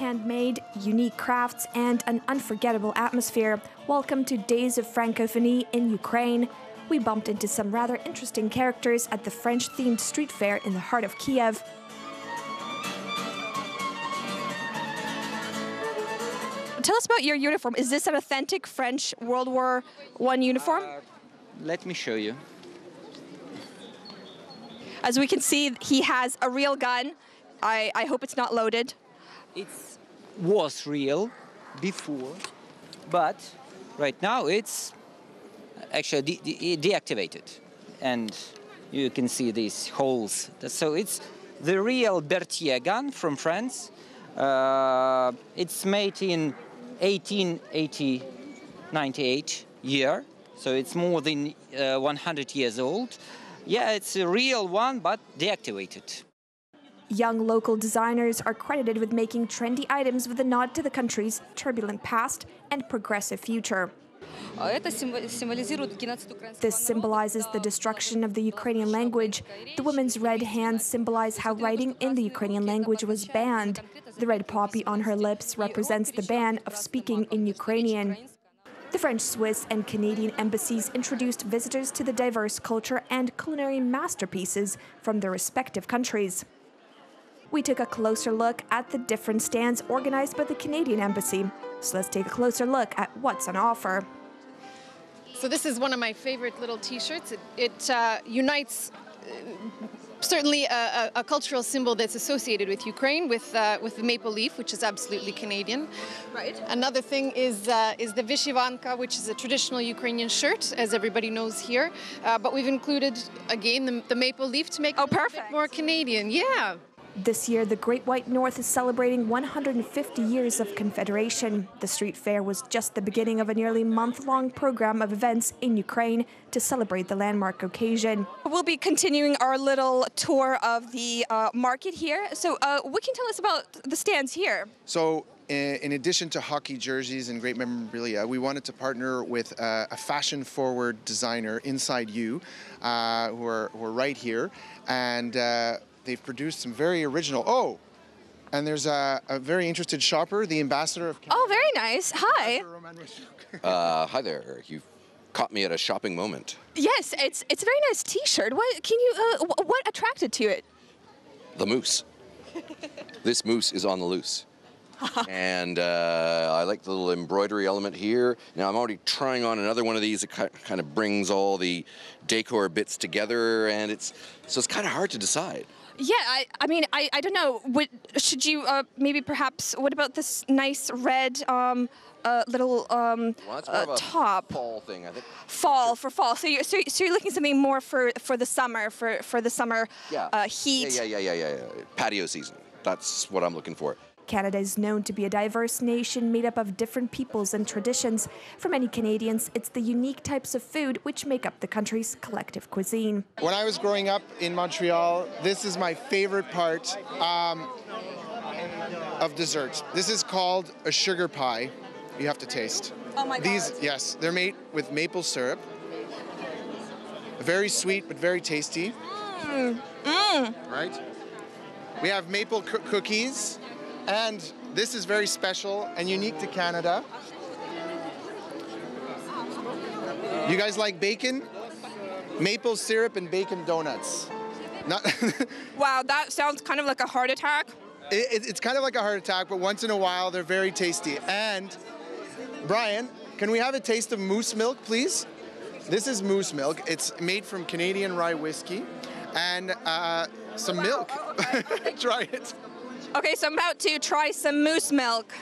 handmade, unique crafts, and an unforgettable atmosphere. Welcome to Days of Francophonie in Ukraine. We bumped into some rather interesting characters at the French-themed street fair in the heart of Kyiv. Tell us about your uniform. Is this an authentic French World War I uniform? Let me show you. As we can see, he has a real gun. I hope it's not loaded. It was real before, but right now it's actually deactivated. And you can see these holes. So it's the real Berthier gun from France. It's made in 1898 year, so it's more than 100 years old. Yeah, it's a real one, but deactivated. Young local designers are credited with making trendy items with a nod to the country's turbulent past and progressive future. This symbolizes the destruction of the Ukrainian language. The woman's red hands symbolize how writing in the Ukrainian language was banned. The red poppy on her lips represents the ban of speaking in Ukrainian. The French, Swiss, and Canadian embassies introduced visitors to the diverse culture and culinary masterpieces from their respective countries. We took a closer look at the different stands organized by the Canadian embassy. So let's take a closer look at what's on offer. So this is one of my favorite little T-shirts. It unites certainly a cultural symbol that's associated with Ukraine, with the maple leaf, which is absolutely Canadian. Right. Another thing is the vyshyvanka, which is a traditional Ukrainian shirt, as everybody knows here. But we've included, again, the maple leaf to make it a bit more Canadian. Yeah. This year, the Great White North is celebrating 150 years of Confederation. The street fair was just the beginning of a nearly month-long program of events in Ukraine to celebrate the landmark occasion. We'll be continuing our little tour of the market here. So what can you tell us about the stands here? So in addition to hockey jerseys and great memorabilia, we wanted to partner with a fashion-forward designer, Inside You, who are right here. And they've produced some very original. Oh, and there's a very interested shopper, the ambassador of Canada. Oh, very nice. Hi. Hi there. You've caught me at a shopping moment. Yes, it's a very nice T-shirt. What attracted to it? The moose. This moose is on the loose. And I like the little embroidery element here. Now I'm already trying on another one of these. It kind of brings all the decor bits together, and it's kind of hard to decide. Yeah, I mean, I don't know. Should you maybe perhaps? What about this nice red little well, that's more of a top? Fall thing, I think. Fall for fall. So you're looking something more for the summer for the summer heat. Yeah. Patio season. That's what I'm looking for. Canada is known to be a diverse nation made up of different peoples and traditions. For many Canadians, it's the unique types of food which make up the country's collective cuisine. When I was growing up in Montreal, this is my favorite part of dessert. This is called a sugar pie. You have to taste. Oh my God. Yes, they're made with maple syrup. Very sweet, but very tasty. Right? We have maple cookies. And this is very special and unique to Canada. You guys like bacon? Maple syrup and bacon donuts. Wow, that sounds kind of like a heart attack. It's kind of like a heart attack, but once in a while, they're very tasty. And, Brian, can we have a taste of moose milk, please? This is moose milk. It's made from Canadian rye whiskey and some milk. Try it. Okay, so I'm about to try some moose milk.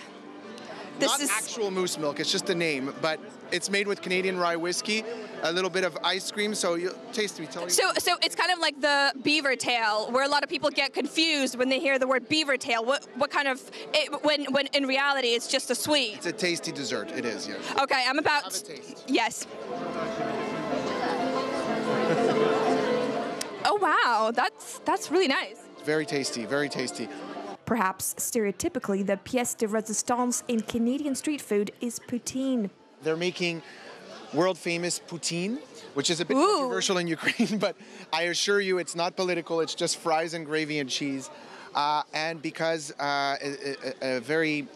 Not actual moose milk, it's just a name, but it's made with Canadian rye whiskey, a little bit of ice cream, so you taste me. Tell me. So it's kind of like the beaver tail, where a lot of people get confused when they hear the word beaver tail. What kind of, when in reality it's just a sweet? It's a tasty dessert, it is, yes. Okay, I'm about... Have a taste. Yes. Oh wow, that's really nice. Very tasty, very tasty. Perhaps stereotypically, the pièce de résistance in Canadian street food is poutine. They're making world-famous poutine, which is a bit controversial in Ukraine, but I assure you it's not political, it's just fries and gravy and cheese. and because a very,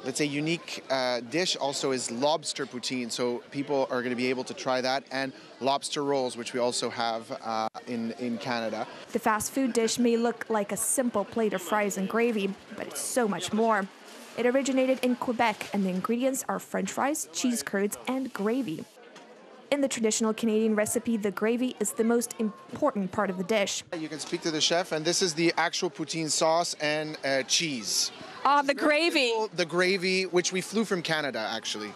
let's say, unique dish also is lobster poutine. So people are going to be able to try that, and lobster rolls, which we also have in Canada. The fast food dish may look like a simple plate of fries and gravy, but it's so much more. It originated in Quebec, and the ingredients are French fries, cheese curds, and gravy. In the traditional Canadian recipe, the gravy is the most important part of the dish. You can speak to the chef, and this is the actual poutine sauce and cheese. Ah, the gravy. The gravy, which we flew from Canada, actually.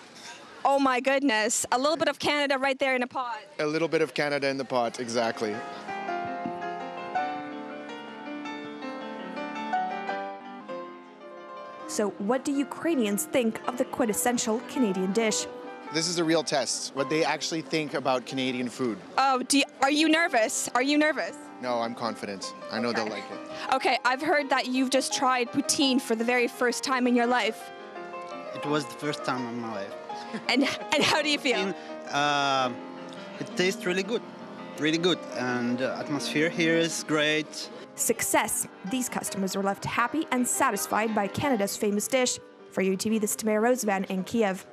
Oh my goodness. A little bit of Canada right there in a pot. A little bit of Canada in the pot, exactly. So what do Ukrainians think of the quintessential Canadian dish? This is a real test, what they actually think about Canadian food. Oh, are you nervous? Are you nervous? No, I'm confident. I know they'll like it. Okay, I've heard that you've just tried poutine for the very first time in your life. It was the first time in my life. And how do you feel? It tastes really good, and the atmosphere here is great. Success. These customers were left happy and satisfied by Canada's famous dish. For UATV, this is Tamara Rosevan in Kyiv.